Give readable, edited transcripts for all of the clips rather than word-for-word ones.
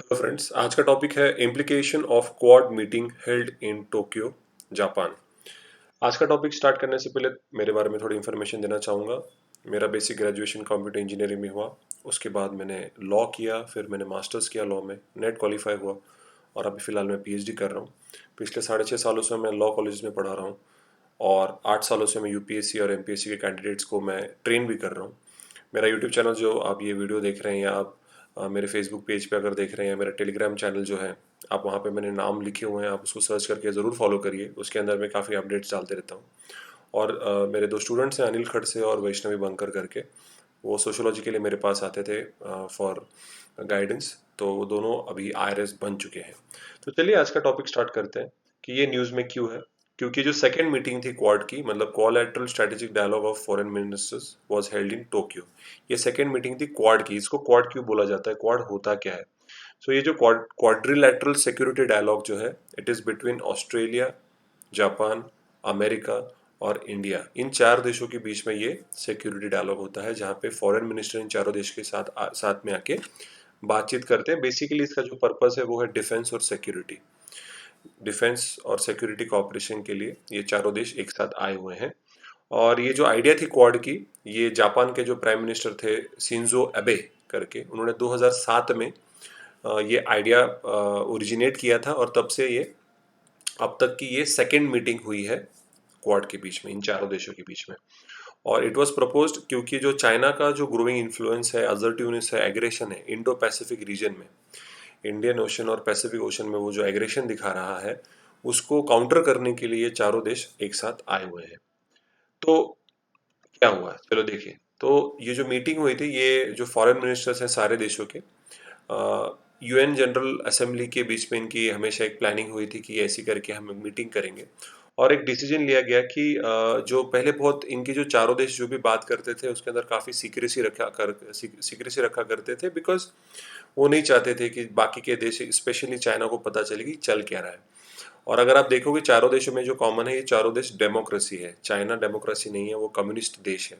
Hello friends, आज का topic है implication of quad meeting held in Tokyo, Japan. आज का टॉपिक स्टार्ट करने से पहले मेरे बारे में थोड़ी इन्फॉर्मेशन देना चाहूँगा। मेरा बेसिक ग्रेजुएशन कंप्यूटर इंजीनियरिंग में हुआ। उसके बाद मैंने लॉ किया, फिर मैंने मास्टर्स किया लॉ में, नेट क्वालिफाई हुआ और अभी फ़िलहाल मैं पीएचडी कर रहा हूँ। पिछले 6.5 सालों से मैं लॉ कॉलेज में पढ़ा रहा हूँ और 8 सालों से मैं यूपीएससी और एमपीएससी के कैंडिडेट्स को मैं ट्रेन भी कर रहा हूँ। मेरा यूट्यूब चैनल जो आप ये वीडियो देख रहे हैं या आप मेरे फेसबुक पेज पे अगर देख रहे हैं, मेरा टेलीग्राम चैनल जो है, आप वहाँ पे मैंने नाम लिखे हुए हैं, आप उसको सर्च करके ज़रूर फॉलो करिए। उसके अंदर मैं काफ़ी अपडेट्स डालते रहता हूँ। और मेरे दो स्टूडेंट्स हैं, अनिल खड़से और वैष्णवी बंकर करके। वो सोशोलॉजी के लिए मेरे पास आते थे फॉर गाइडेंस। तो वो दोनों अभी आईआरएस बन चुके हैं। तो चलिए आज का टॉपिक स्टार्ट करते हैं कि ये न्यूज़ में क्यों है। क्योंकि जो सेकेंड मीटिंग थी क्वाड की, मतलब quadrilateral strategic dialogue of foreign ministers was held in Tokyo. ये सेकेंड मीटिंग थी क्वाड की। इसको क्वाड क्यों बोला जाता है, क्वाड होता क्या है? सो ये जो क्वाड्रिलेटरल सिक्योरिटी डायलॉग जो है, it is between Australia, Japan, America और इंडिया। इन चार देशों के बीच में ये सिक्योरिटी डायलॉग होता है, जहाँ पे फॉरेन मिनिस्टर इन चारों देश के साथ में आके बातचीत करते हैं। बेसिकली इसका जो पर्पस है वो है डिफेंस और सिक्योरिटी। डिफेंस और सिक्योरिटी कोऑपरेशन के लिए ये चारों देश एक साथ आए हुए हैं। और ये जो आइडिया थी क्वाड की, ये जापान के जो प्राइम मिनिस्टर थे शिंजो एबे करके, उन्होंने 2007 में ये आइडिया ओरिजिनेट किया था और तब से ये अब तक की ये सेकेंड मीटिंग हुई है क्वाड के बीच में, इन चारों देशों के बीच में। और इट वाज प्रपोज्ड क्योंकि जो चाइना का जो ग्रोइंग इन्फ्लुएंस है, असर्टिवनेस है, एग्रेशन है इंडो पैसिफिक रीजन में, इंडियन ओशन और पैसिफिक ओशन में वो जो एग्रेशन दिखा रहा है, उसको काउंटर करने के लिए चारों देश एक साथ आए हुए हैं। तो क्या हुआ, चलो देखिए। तो ये जो मीटिंग हुई थी, ये जो फॉरेन मिनिस्टर्स हैं सारे देशों के, यूएन जनरल असेंबली के बीच में इनकी हमेशा एक प्लानिंग हुई थी कि ऐसी करके हम मीटिंग करेंगे। और एक डिसीजन लिया गया कि जो पहले बहुत इनकी जो चारों देश जो भी बात करते थे उसके अंदर काफ़ी सीक्रेसी रखा करते थे, बिकॉज वो नहीं चाहते थे कि बाकी के देश स्पेशली चाइना को पता चले कि चल क्या रहा है। और अगर आप देखोगे चारों देशों में जो कॉमन है, ये चारों देश डेमोक्रेसी है। चाइना डेमोक्रेसी नहीं है, वो कम्युनिस्ट देश है।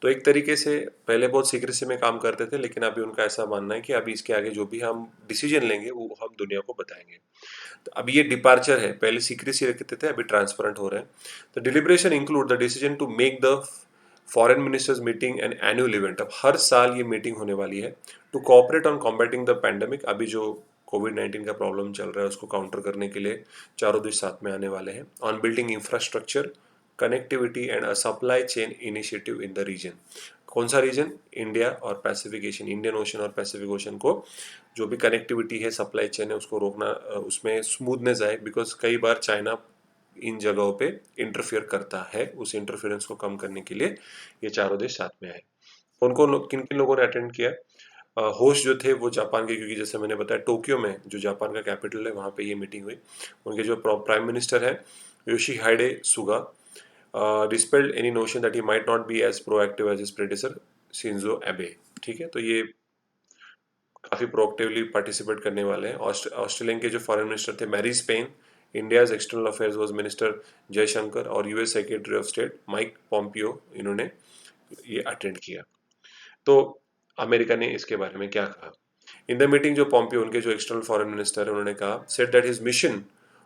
तो एक तरीके से पहले बहुत सीक्रेसी में काम करते थे, लेकिन अभी उनका ऐसा मानना है कि अभी इसके आगे जो भी हम डिसीजन लेंगे वो हम दुनिया को बताएंगे। तो अभी ये डिपार्चर है, पहले सीक्रेसी रखते थे, अभी ट्रांसपेरेंट हो रहे हैं। The deliberation include the decision to make the foreign ministers meeting an annual event. अब हर साल ये मीटिंग होने वाली है to cooperate on combating the pandemic. अभी जो कोविड-19 का प्रॉब्लम चल रहा है उसको काउंटर करने के लिए चारों देश साथ में आने वाले हैं। On building infrastructure, connectivity and a supply chain initiative in the region. कौन सा रीजन? इंडिया और पैसिफिक एशियन, इंडियन ओशन और पैसिफिक ओशन को जो भी कनेक्टिविटी है, सप्लाई चेन है, उसको रोकना, उसमें स्मूथनेस आए। बिकॉज कई बार चाइना इन जगहों पे इंटरफियर करता है। उस इंटरफेरेंस को कम करने के लिए ये चारों देश साथ में आए। उनको किन किन लोगों ने अटेंड किया? होस्ट जो थे वो जापान के, क्योंकि जैसे मैंने बताया टोक्यो में जो जापान का कैपिटल है वहाँ पे ये मीटिंग हुई। उनके जो प्राइम मिनिस्टर है Yoshihide Suga dispelled any notion that he might not be as proactive as his predecessor Shinzo Abe. ठीक है, तो ये काफ़ी प्रोएक्टिवली पार्टिसिपेट करने वाले हैं। ऑस्ट्रेलियन के जो फॉरेन मिनिस्टर थे Marise Payne, India's external affairs was minister Jaishankar और US secretary of state Mike Pompeo, इन्होंने ये अटेंड किया। तो अमेरिका ने इसके बारे में क्या कहा? इन द मीटिंग जो पॉम्पियो, उनके जो एक्सटर्नल फॉरेन मिनिस्टर है, उन्होंने कहा, said that his mission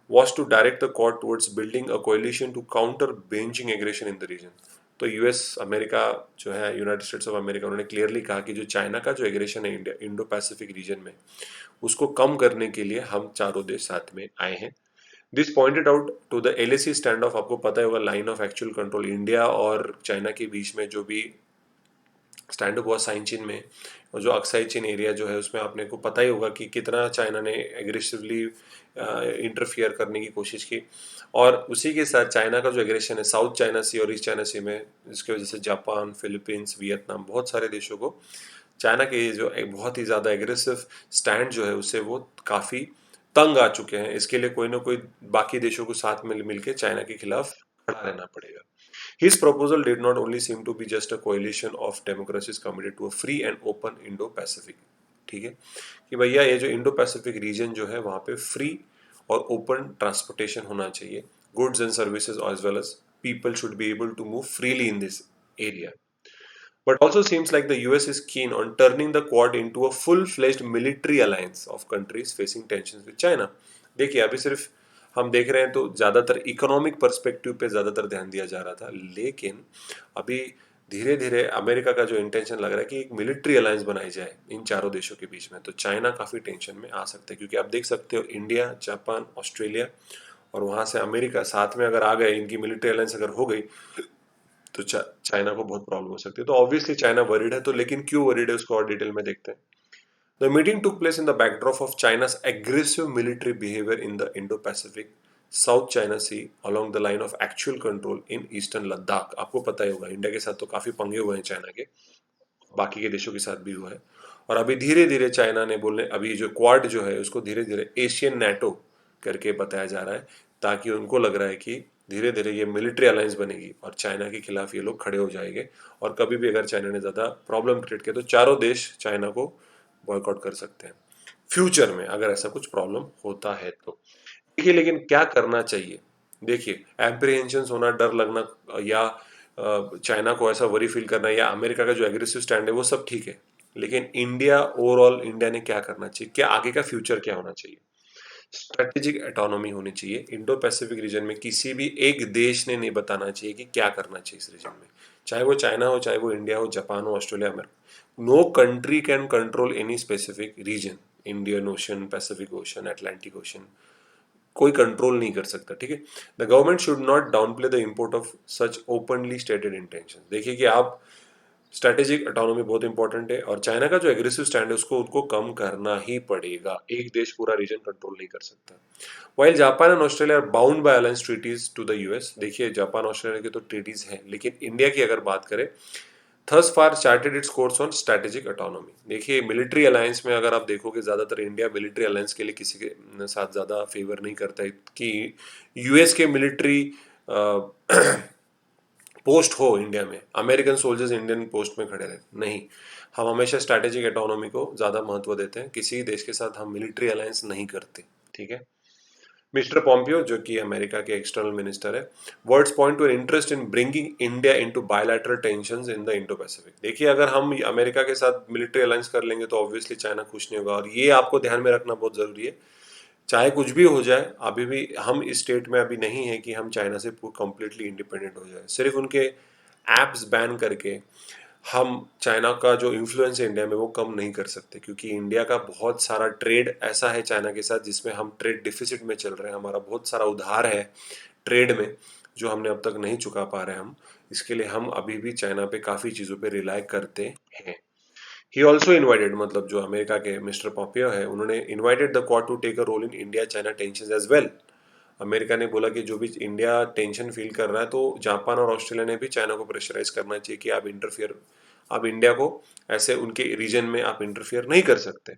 was to direct the court towards building a coalition to counter Beijing aggression in the region। तो यूएस अमेरिका जो है, यूनाइटेड स्टेट्स ऑफ अमेरिका, उन्होंने क्लियरली कहा कि जो चाइना का जो एग्रेशन है इंडिया इंडो पैसिफिक रीजन में, उसको कम करने के लिए हम चारों देश साथ में आए हैं। This pointed out to the LAC stand off, आपको पता होगा, line of actual control. India और चाइना के बीच में जो भी स्टैंड अप हुआ साइन चीन में, और जो अक्साई चीन एरिया जो है उसमें आपने को पता ही होगा कि कितना चाइना ने एग्रेसिवली इंटरफियर करने की कोशिश की। और उसी के साथ चाइना का जो एग्रेशन है साउथ चाइना सी और ईस्ट चाइना सी में, जिसकी वजह से जापान, फिलीपींस, वियतनाम, बहुत सारे देशों को चाइना के जो एक बहुत ही ज़्यादा एग्रेसिव स्टैंड जो है उससे वो काफ़ी तंग आ चुके हैं। इसके लिए कोई ना कोई बाकी देशों को साथ में मिलकर चाइना के खिलाफ खड़ा रहना पड़ेगा। His proposal did not only seem to be just a coalition of democracies committed to a free and open Indo-Pacific। ठीक है, कि भैया ये जो इंडो पैसिफिक रीजन जो है वहाँ पे फ्री और ओपन ट्रांसपोर्टेशन होना चाहिए, goods and services as well as people should be able to move freely in this area. But also seems like the US is keen on turning the Quad into a full-fledged military alliance of countries facing tensions with China. देखिए अभी सिर्फ हम देख रहे हैं तो ज़्यादातर economic perspective पे ज़्यादातर ध्यान दिया जा रहा था, लेकिन अभी धीरे धीरे अमेरिका का जो इंटेंशन लग रहा है कि एक मिलिट्री अलायंस बनाई जाए इन चारों देशों के बीच में, तो चाइना काफ़ी टेंशन में आ सकता है, क्योंकि आप देख सकते हो इंडिया, जापान, ऑस्ट्रेलिया और वहाँ से अमेरिका साथ में अगर आ गए, इनकी मिलिट्री अलायंस अगर हो गई, तो चाइना को बहुत प्रॉब्लम हो सकती है। तो ऑब्वियसली चाइना वरीड है, तो लेकिन क्यों वरीड है उसको और डिटेल में देखते हैं। The meeting took place in the backdrop of China's aggressive military behavior in the Indo-Pacific, South China Sea, along the line of actual control in eastern Ladakh. आपको पता ही होगा इंडिया के साथ तो काफी पंगे हुए हैं चाइना के, बाकी के देशों के साथ भी हुआ है। और अभी धीरे धीरे चाइना ने बोलने, अभी जो क्वाड जो है उसको धीरे धीरे एशियन नेटो करके बताया जा रहा है, ताकि उनको लग रहा है कि धीरे धीरे ये मिलिट्री अलायंस बनेगी और चाइना के खिलाफ ये लोग खड़े हो जाएंगे। और कभी भी अगर चाइना ने ज़्यादा प्रॉब्लम क्रिएट किया तो चारों देश चाइना को बॉयकॉट कर सकते हैं फ्यूचर में, अगर ऐसा कुछ प्रॉब्लम होता है तो। देखिए लेकिन क्या करना चाहिए, देखिए एप्रीहेंशन होना, डर लगना, या चाइना को ऐसा वरी फील करना, या अमेरिका का जो एग्रेसिव स्टैंड है वो सब ठीक है, लेकिन इंडिया, ओवरऑल इंडिया ने क्या करना चाहिए, क्या आगे का फ्यूचर क्या होना चाहिए। स्ट्रेटेजिक ऑटोनॉमी होनी चाहिए इंडो पैसिफिक रीजन में, किसी भी एक देश ने नहीं बताना चाहिए कि क्या करना चाहिए इस रीजन में, चाहे वो चाइना हो, चाहे वो इंडिया हो, जापान हो, Australia, America. No country can control any specific region, Indian Ocean, Pacific Ocean, Atlantic Ocean, कोई कंट्रोल नहीं कर सकता, ठीक है। The government should not downplay the import of such openly stated intention. देखिए कि आप, स्ट्रैटेजिक ऑटोनॉमी बहुत इंपॉर्टेंट है, और चाइना का जो एग्रेसिव स्टैंड है उसको उनको कम करना ही पड़ेगा, एक देश पूरा रीजन कंट्रोल नहीं कर सकता। While Japan and Australia are bound by alliance treaties to the US, देखिए जापान ऑस्ट्रेलिया की तो ट्रीटीज हैं, लेकिन इंडिया की अगर बात करें, thus far chartered its course on strategic autonomy. देखिए मिलिट्री अलायंस में अगर आप देखोगे, ज़्यादातर इंडिया मिलिट्री अलायंस के लिए किसी के साथ ज़्यादा फेवर नहीं करता है कि यूएस के मिलिट्री पोस्ट हो इंडिया में, अमेरिकन सोल्जर्स इंडियन पोस्ट में खड़े रहे, नहीं। हम हमेशा स्ट्रैटेजिक ऑटोनॉमी को ज़्यादा महत्व देते हैं, किसी देश के साथ हम मिलिट्री अलायंस नहीं करते, ठीक है। मिस्टर पॉम्पियो, जो कि अमेरिका के एक्सटर्नल मिनिस्टर है, words point two an interest in bringing India into bilateral tensions in the Indo Pacific. देखिए अगर हम अमेरिका के साथ मिलिट्री अलायंस कर लेंगे तो ऑब्वियसली चाइना खुश नहीं होगा, और ये आपको ध्यान में रखना बहुत ज़रूरी है। चाहे कुछ भी हो जाए, अभी भी हम इस स्टेट में अभी नहीं है कि हम चाइना से कंप्लीटली इंडिपेंडेंट हो जाए। सिर्फ उनके एप्स बैन करके हम चाइना का जो इन्फ्लुएंस है इंडिया में वो कम नहीं कर सकते, क्योंकि इंडिया का बहुत सारा ट्रेड ऐसा है चाइना के साथ जिसमें हम ट्रेड डिफिसिट में चल रहे हैं, हमारा बहुत सारा उधार है ट्रेड में जो हमने अब तक नहीं चुका पा रहे हैं हम। इसके लिए हम अभी भी चाइना पे काफ़ी चीज़ों पे रिलाई करते हैं। ही ऑल्सो इन्वाइटेड, मतलब जो अमेरिका के मिस्टर पॉम्पियो है, उन्होंने invited the Quad to take a role in India China tension as well. America ने बोला कि जो भी इंडिया टेंशन फील कर रहा है, तो जापान और ऑस्ट्रेलिया ने भी चाइना को प्रेशराइज करना चाहिए कि आप इंटरफियर, आप इंडिया को ऐसे उनके रीजन में आप इंटरफियर नहीं कर सकते।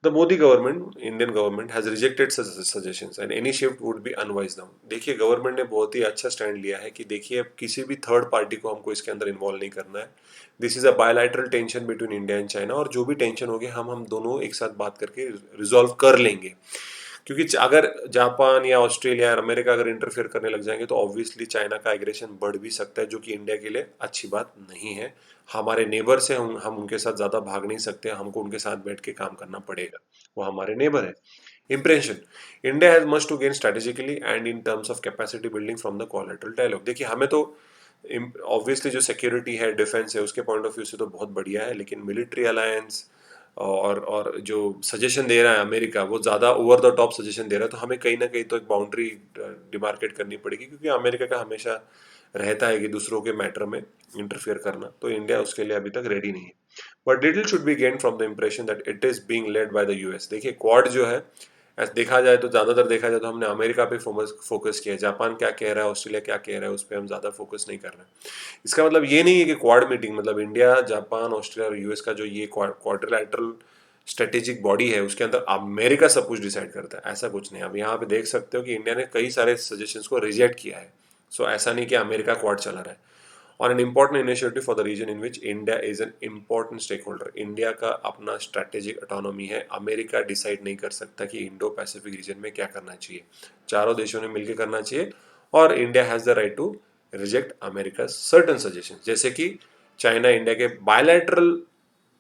The Modi government, Indian government has rejected suggestions and any shift would be unwise now. देखिए गवर्नमेंट ने बहुत ही अच्छा स्टैंड लिया है कि देखिए अब किसी भी थर्ड पार्टी को हमको इसके अंदर इन्वॉल्व नहीं करना है। This is a bilateral tension between India and China, और जो भी टेंशन होगी हम दोनों एक साथ बात करके रिजॉल्व कर लेंगे। क्योंकि अगर जापान या ऑस्ट्रेलिया या अमेरिका अगर इंटरफेयर करने लग जाएंगे तो ऑब्वियसली चाइना का एग्रेशन बढ़ भी सकता है, जो कि इंडिया के लिए अच्छी बात नहीं है। हमारे नेबर से हम उनके साथ ज़्यादा भाग नहीं सकते, हमको उनके साथ बैठ के काम करना पड़ेगा, वो हमारे नेबर है। Impression, India has much to gain strategically and in terms of capacity building from the collateral dialogue. देखिए हमें तो ऑब्वियसली जो सिक्योरिटी है, डिफेंस है, उसके पॉइंट ऑफ व्यू से तो बहुत बढ़िया है, लेकिन मिलिट्री अलायंस और जो सजेशन दे रहा है अमेरिका, वो ज़्यादा ओवर द टॉप सजेशन दे रहा है, तो हमें कहीं ना कहीं तो एक बाउंड्री डिमार्केट करनी पड़ेगी, क्योंकि अमेरिका का हमेशा रहता है कि दूसरों के मैटर में इंटरफियर करना, तो इंडिया उसके लिए अभी तक रेडी नहीं है। But detail should be gain from the impression that it is being led by the US. देखिए क्वाड जो है, ऐसे देखा जाए तो ज़्यादातर देखा जाए तो हमने अमेरिका पे फोकस किया है, जापान क्या कह रहा है, ऑस्ट्रेलिया क्या कह रहा है, उस पर हम ज़्यादा फोकस नहीं कर रहे हैं। इसका मतलब ये नहीं है कि क्वाड मीटिंग मतलब इंडिया, जापान, ऑस्ट्रेलिया और यूएस का जो ये क्वाड्रिलैटरल स्ट्रेटेजिक बॉडी है उसके अंदर अमेरिका सब कुछ डिसाइड करता है, ऐसा कुछ नहीं। अब यहाँ पे देख सकते हो कि इंडिया ने कई सारे सजेशंस को रिजेक्ट किया है। सो ऐसा नहीं कि अमेरिका क्वाड चला रहा है। और an important initiative for the region in which India is an important stakeholder. India का अपना स्ट्रैटेजिक ऑटोनॉमी है, अमेरिका डिसाइड नहीं कर सकता कि इंडो पैसिफिक रीजन में क्या करना चाहिए, चारों देशों ने मिलकर करना चाहिए। और India has the right to reject America certain suggestion, जैसे कि चाइना इंडिया के बायलैटरल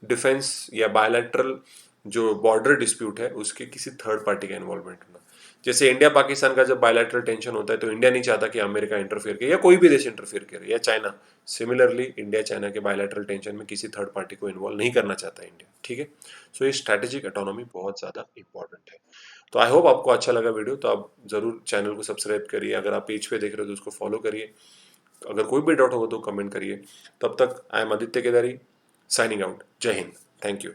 डिफेंस या बायलैटरल जो बॉर्डर डिस्प्यूट है उसके किसी थर्ड पार्टी का इन्वॉल्वमेंट होना। जैसे इंडिया पाकिस्तान का जब बायलैटरल टेंशन होता है तो इंडिया नहीं चाहता कि अमेरिका इंटरफेयर करे या कोई भी देश इंटरफेयर करे या चाइना। सिमिलरली इंडिया चाइना के बायलैटरल टेंशन में किसी थर्ड पार्टी को इन्वॉल्व नहीं करना चाहता इंडिया, ठीक है। सो ये स्ट्रैटेजिक ऑटोनॉमी बहुत ज़्यादा इंपॉर्टेंट है। तो आई होप आपको अच्छा लगा वीडियो, तो आप ज़रूर चैनल को सब्सक्राइब करिए, अगर आप पेज पे देख रहे हो तो उसको फॉलो करिए, अगर कोई भी डाउट होगा तो कमेंट करिए। तब तक I am Aditya Kedari signing out. जय हिंद, थैंक यू।